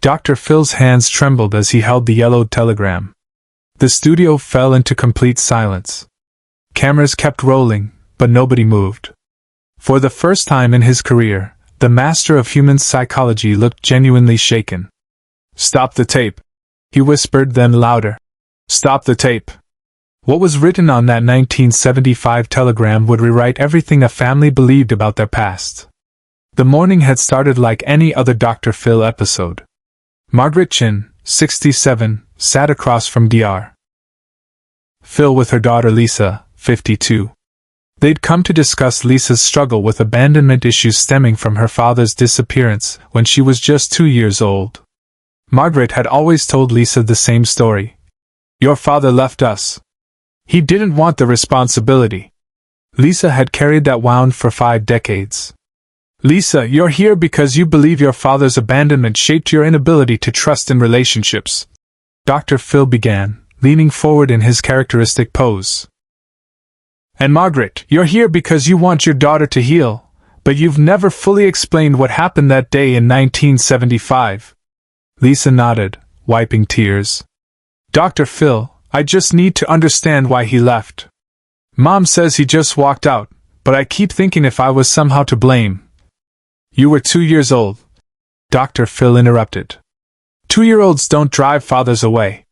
Dr. Phil's hands trembled as he held the yellowed telegram. The studio fell into complete silence. Cameras kept rolling, but nobody moved. For the first time in his career, the master of human psychology looked genuinely shaken. "Stop the tape," he whispered, then louder. "Stop the tape." What was written on that 1975 telegram would rewrite everything a family believed about their past. The morning had started like any other Dr. Phil episode. Margaret Chin, 67, sat across from Dr. Phil with her daughter Lisa, 52. They'd come to discuss Lisa's struggle with abandonment issues stemming from her father's disappearance when she was just 2 years old. Margaret had always told Lisa the same story. "Your father left us. He didn't want the responsibility." Lisa had carried that wound for 5 decades. "Lisa, you're here because you believe your father's abandonment shaped your inability to trust in relationships," Dr. Phil began, leaning forward in his characteristic pose. "And Margaret, you're here because you want your daughter to heal, but you've never fully explained what happened that day in 1975. Lisa nodded, wiping tears. "Dr. Phil, I just need to understand why he left. Mom says he just walked out, but I keep thinking if I was somehow to blame." "You were 2 years old," Dr. Phil interrupted. 2-year-olds don't drive fathers away.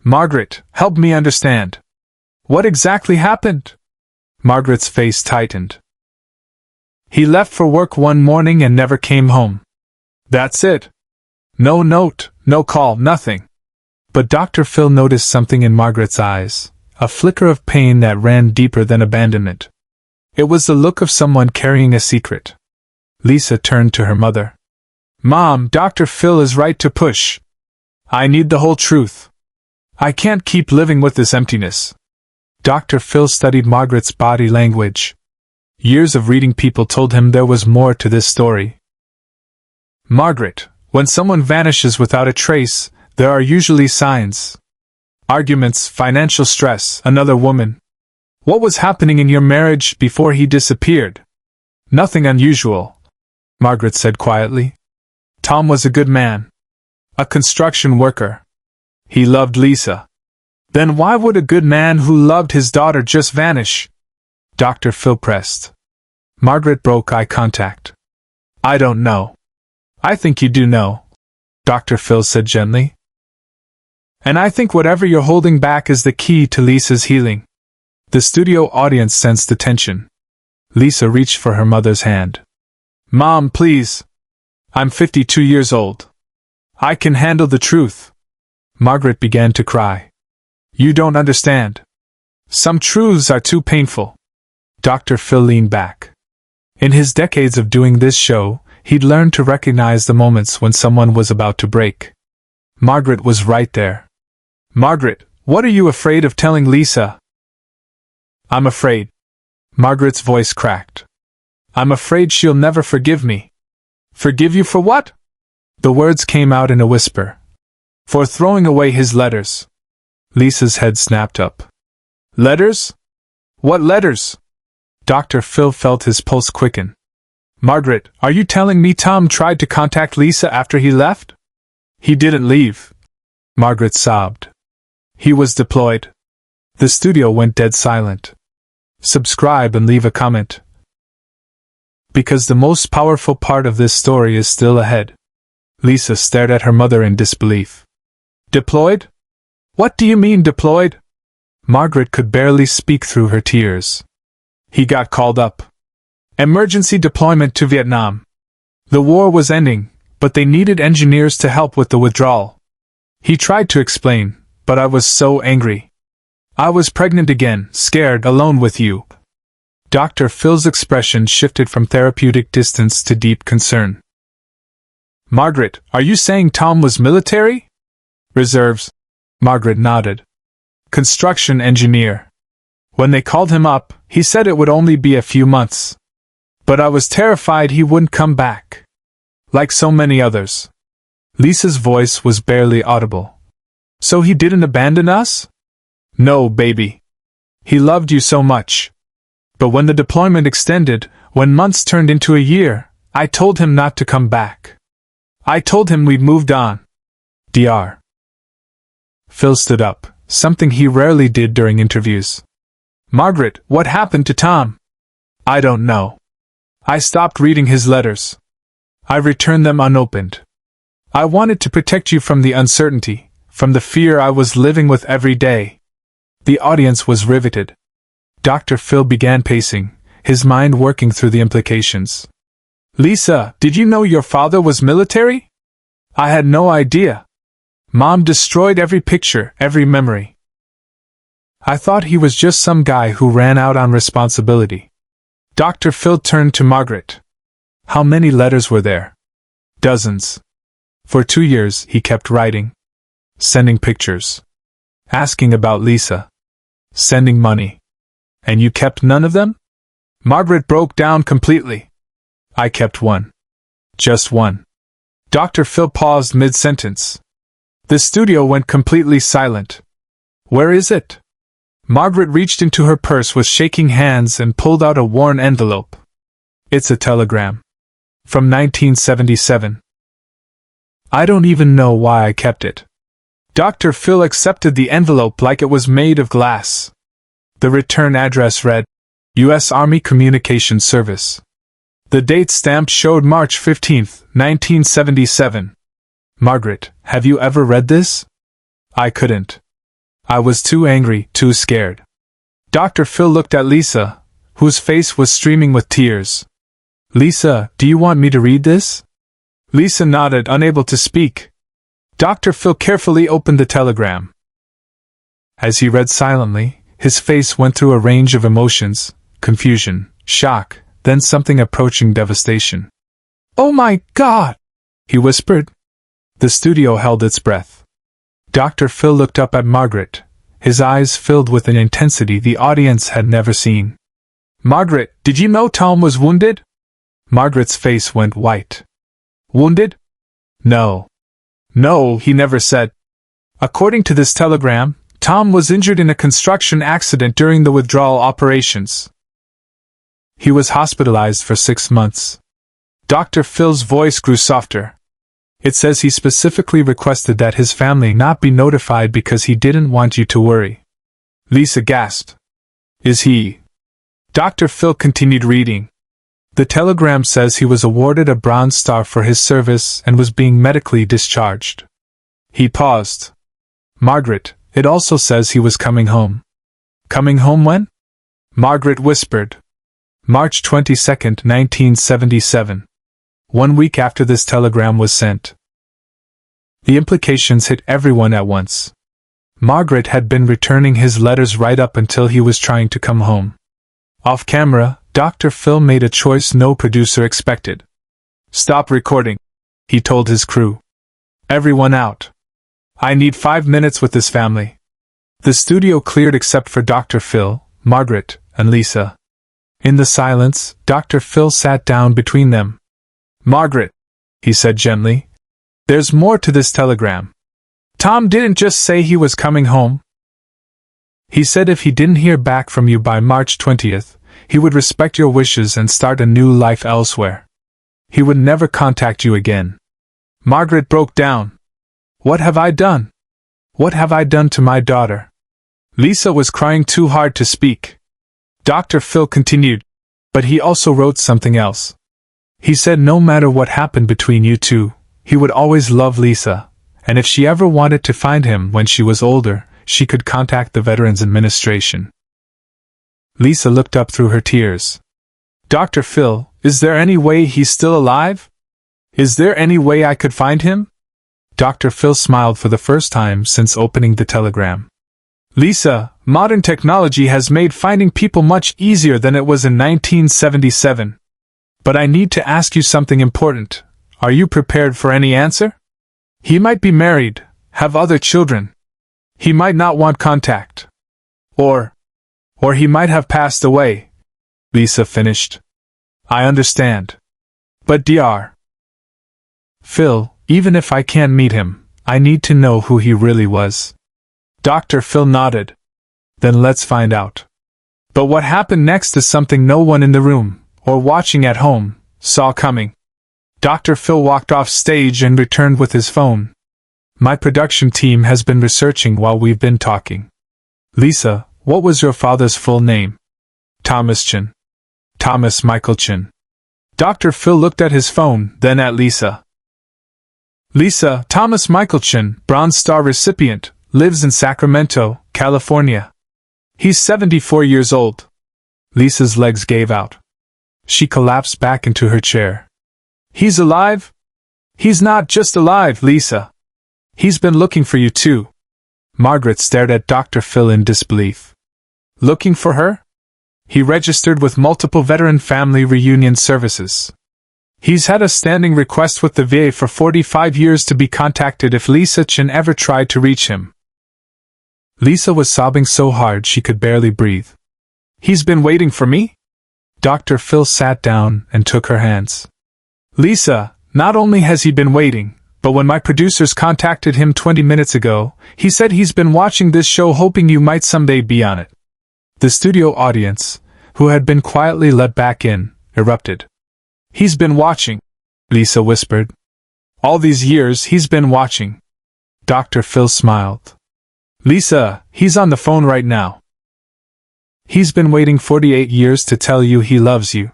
"Margaret, help me understand. What exactly happened?" Margaret's face tightened. "He left for work one morning and never came home. That's it. No note, no call, nothing." But Dr. Phil noticed something in Margaret's eyes, a flicker of pain that ran deeper than abandonment. It was the look of someone carrying a secret. Lisa turned to her mother. "Mom, Dr. Phil is right to push. I need the whole truth. I can't keep living with this emptiness." Dr. Phil studied Margaret's body language. Years of reading people told him there was more to this story. "Margaret, when someone vanishes without a trace, there are usually signs. Arguments, financial stress, another woman. What was happening in your marriage before he disappeared?" "Nothing unusual," Margaret said quietly. "Tom was a good man. A construction worker. He loved Lisa. Then why would a good man who loved his daughter just vanish?" Dr. Phil pressed. Margaret broke eye contact. "I don't know." "I think you do know," Dr. Phil said gently. "And I think whatever you're holding back is the key to Lisa's healing." The studio audience sensed the tension. Lisa reached for her mother's hand. "Mom, please. I'm 52 years old. I can handle the truth." Margaret began to cry. "You don't understand. Some truths are too painful." Dr. Phil leaned back. In his decades of doing this show, he'd learned to recognize the moments when someone was about to break. Margaret was right there. "Margaret, what are you afraid of telling Lisa?" "I'm afraid." Margaret's voice cracked. "I'm afraid she'll never forgive me." "Forgive you for what?" The words came out in a whisper. "For throwing away his letters." Lisa's head snapped up. "Letters? What letters?" Dr. Phil felt his pulse quicken. "Margaret, are you telling me Tom tried to contact Lisa after he left?" "He didn't leave," Margaret sobbed. "He was deployed." The studio went dead silent. Subscribe and leave a comment, because the most powerful part of this story is still ahead. Lisa stared at her mother in disbelief. "Deployed? What do you mean deployed?" Margaret could barely speak through her tears. "He got called up. Emergency deployment to Vietnam. The war was ending, but they needed engineers to help with the withdrawal. He tried to explain, but I was so angry. I was pregnant again, scared, alone with you." Dr. Phil's expression shifted from therapeutic distance to deep concern. "Margaret, are you saying Tom was military?" "Reserves." Margaret nodded. "Construction engineer. When they called him up, he said it would only be a few months. But I was terrified he wouldn't come back. Like so many others." Lisa's voice was barely audible. "So he didn't abandon us?" "No, baby. He loved you so much. But when the deployment extended, when months turned into a year, I told him not to come back. I told him we'd moved on. Dr. Phil stood up, something he rarely did during interviews. Margaret, what happened to Tom? I don't know. I stopped reading his letters. I returned them unopened. I wanted to protect you from the uncertainty, from the fear I was living with every day. The audience was riveted. Dr. Phil began pacing, his mind working through the implications. Lisa, did you know your father was military? I had no idea. Mom destroyed every picture, every memory. I thought he was just some guy who ran out on responsibility. Dr. Phil turned to Margaret. How many letters were there? Dozens. For 2 years, he kept writing. Sending pictures. Asking about Lisa. Sending money. And you kept none of them? Margaret broke down completely. I kept one. Just one. Dr. Phil paused mid-sentence. The studio went completely silent. Where is it? Margaret reached into her purse with shaking hands and pulled out a worn envelope. It's a telegram. From 1977. I don't even know why I kept it. Dr. Phil accepted the envelope like it was made of glass. The return address read, U.S. Army Communications Service. The date stamped showed March 15, 1977. Margaret, have you ever read this? I couldn't. I was too angry, too scared. Dr. Phil looked at Lisa, whose face was streaming with tears. Lisa, do you want me to read this? Lisa nodded, unable to speak. Dr. Phil carefully opened the telegram. As he read silently, his face went through a range of emotions, confusion, shock, then something approaching devastation. Oh my God! He whispered. The studio held its breath. Dr. Phil looked up at Margaret, his eyes filled with an intensity the audience had never seen. Margaret, did you know Tom was wounded? Margaret's face went white. Wounded? No. No, he never said. According to this telegram, Tom was injured in a construction accident during the withdrawal operations. He was hospitalized for 6 months. Dr. Phil's voice grew softer. It says he specifically requested that his family not be notified because he didn't want you to worry. Lisa gasped. Is he? Dr. Phil continued reading. The telegram says he was awarded a Bronze Star for his service and was being medically discharged. He paused. Margaret, it also says he was coming home. Coming home when? Margaret whispered. March 22, 1977. 1 week after this telegram was sent. The implications hit everyone at once. Margaret had been returning his letters right up until he was trying to come home. Off camera, Dr. Phil made a choice no producer expected. Stop recording, he told his crew. Everyone out. I need 5 minutes with this family. The studio cleared except for Dr. Phil, Margaret, and Lisa. In the silence, Dr. Phil sat down between them. Margaret, he said gently, there's more to this telegram. Tom didn't just say he was coming home. He said if he didn't hear back from you by March 20th, he would respect your wishes and start a new life elsewhere. He would never contact you again. Margaret broke down. What have I done? What have I done to my daughter? Lisa was crying too hard to speak. Dr. Phil continued, but he also wrote something else. He said no matter what happened between you two, he would always love Lisa, and if she ever wanted to find him when she was older, she could contact the Veterans Administration. Lisa looked up through her tears. Dr. Phil, is there any way he's still alive? Is there any way I could find him? Dr. Phil smiled for the first time since opening the telegram. Lisa, modern technology has made finding people much easier than it was in 1977. But I need to ask you something important. Are you prepared for any answer? He might be married, have other children. He might not want contact. Or he might have passed away, Lisa finished. I understand. But Dr. Phil, even if I can't meet him, I need to know who he really was. Dr. Phil nodded. Then let's find out. But what happened next is something no one in the room, or watching at home, saw coming. Dr. Phil walked off stage and returned with his phone. My production team has been researching while we've been talking. Lisa, what was your father's full name? Thomas Chin. Thomas Michael Chin. Dr. Phil looked at his phone, then at Lisa. Lisa, Thomas Michael Chin, Bronze Star recipient, lives in Sacramento, California. He's 74 years old. Lisa's legs gave out. She collapsed back into her chair. He's alive? He's not just alive, Lisa. He's been looking for you too. Margaret stared at Dr. Phil in disbelief. Looking for her? He registered with multiple veteran family reunion services. He's had a standing request with the VA for 45 years to be contacted if Lisa Chin ever tried to reach him. Lisa was sobbing so hard she could barely breathe. He's been waiting for me? Dr. Phil sat down and took her hands. Lisa, not only has he been waiting, but when my producers contacted him 20 minutes ago, he said he's been watching this show hoping you might someday be on it. The studio audience, who had been quietly let back in, erupted. He's been watching, Lisa whispered. All these years he's been watching. Dr. Phil smiled. Lisa, he's on the phone right now. He's been waiting 48 years to tell you he loves you.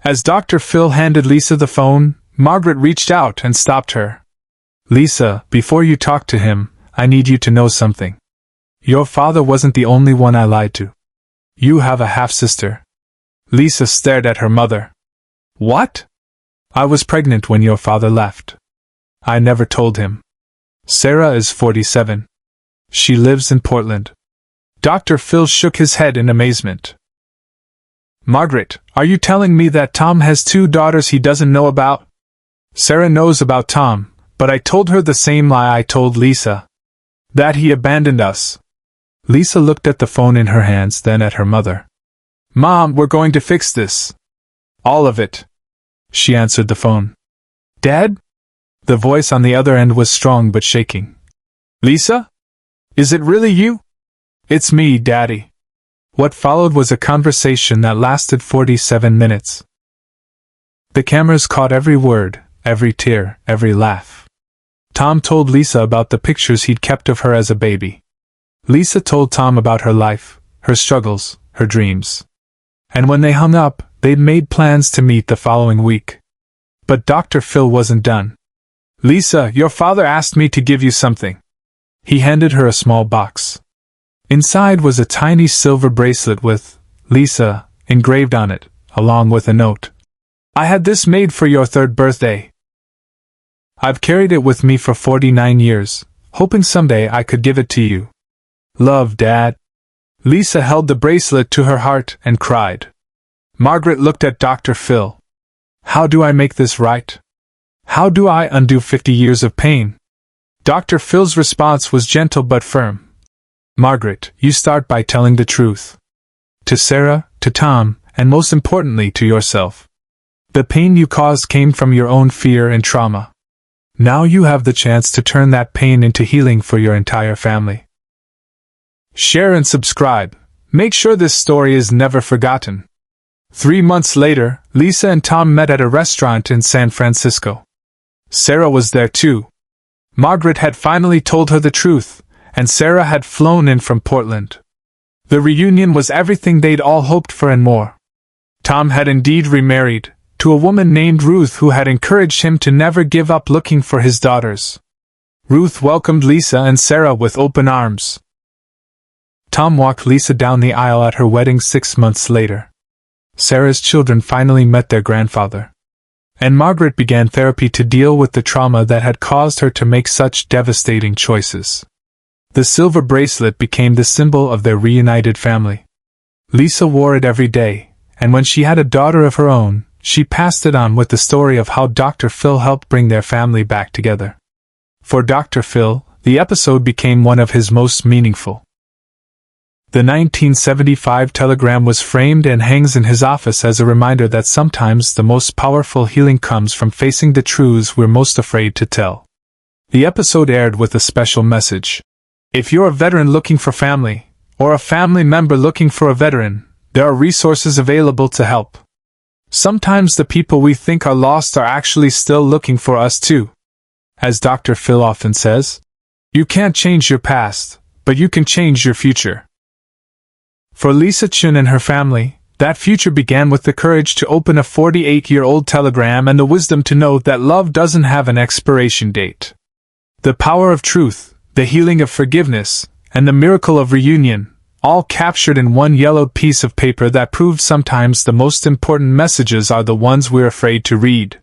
As Dr. Phil handed Lisa the phone, Margaret reached out and stopped her. Lisa, before you talk to him, I need you to know something. Your father wasn't the only one I lied to. You have a half-sister. Lisa stared at her mother. What? I was pregnant when your father left. I never told him. Sarah is 47. She lives in Portland. Dr. Phil shook his head in amazement. Margaret, are you telling me that Tom has 2 daughters he doesn't know about? Sarah knows about Tom, but I told her the same lie I told Lisa. That he abandoned us. Lisa looked at the phone in her hands, then at her mother. Mom, we're going to fix this. All of it. She answered the phone. Dad? The voice on the other end was strong but shaking. Lisa? Is it really you? It's me, Daddy. What followed was a conversation that lasted 47 minutes. The cameras caught every word, every tear, every laugh. Tom told Lisa about the pictures he'd kept of her as a baby. Lisa told Tom about her life, her struggles, her dreams. And when they hung up, they'd made plans to meet the following week. But Dr. Phil wasn't done. Lisa, your father asked me to give you something. He handed her a small box. Inside was a tiny silver bracelet with Lisa engraved on it, along with a note. I had this made for your 3rd birthday. I've carried it with me for 49 years, hoping someday I could give it to you. Love, Dad. Lisa held the bracelet to her heart and cried. Margaret looked at Dr. Phil. How do I make this right? How do I undo 50 years of pain? Dr. Phil's response was gentle but firm. Margaret, you start by telling the truth. To Sarah, to Tom, and most importantly to yourself. The pain you caused came from your own fear and trauma. Now you have the chance to turn that pain into healing for your entire family. Share and subscribe. Make sure this story is never forgotten. 3 months later, Lisa and Tom met at a restaurant in San Francisco. Sarah was there too. Margaret had finally told her the truth, and Sarah had flown in from Portland. The reunion was everything they'd all hoped for and more. Tom had indeed remarried, to a woman named Ruth who had encouraged him to never give up looking for his daughters. Ruth welcomed Lisa and Sarah with open arms. Tom walked Lisa down the aisle at her wedding 6 months later. Sarah's children finally met their grandfather. And Margaret began therapy to deal with the trauma that had caused her to make such devastating choices. The silver bracelet became the symbol of their reunited family. Lisa wore it every day, and when she had a daughter of her own, she passed it on with the story of how Dr. Phil helped bring their family back together. For Dr. Phil, the episode became one of his most meaningful. The 1975 telegram was framed and hangs in his office as a reminder that sometimes the most powerful healing comes from facing the truths we're most afraid to tell. The episode aired with a special message. If you're a veteran looking for family, or a family member looking for a veteran, there are resources available to help. Sometimes the people we think are lost are actually still looking for us too. As Dr. Phil often says, You can't change your past, but you can change your future. For Lisa Chun and her family, that future began with the courage to open a 48-year-old telegram and the wisdom to know that love doesn't have an expiration date. The power of truth, the healing of forgiveness, and the miracle of reunion, all captured in one yellowed piece of paper that proved sometimes the most important messages are the ones we're afraid to read.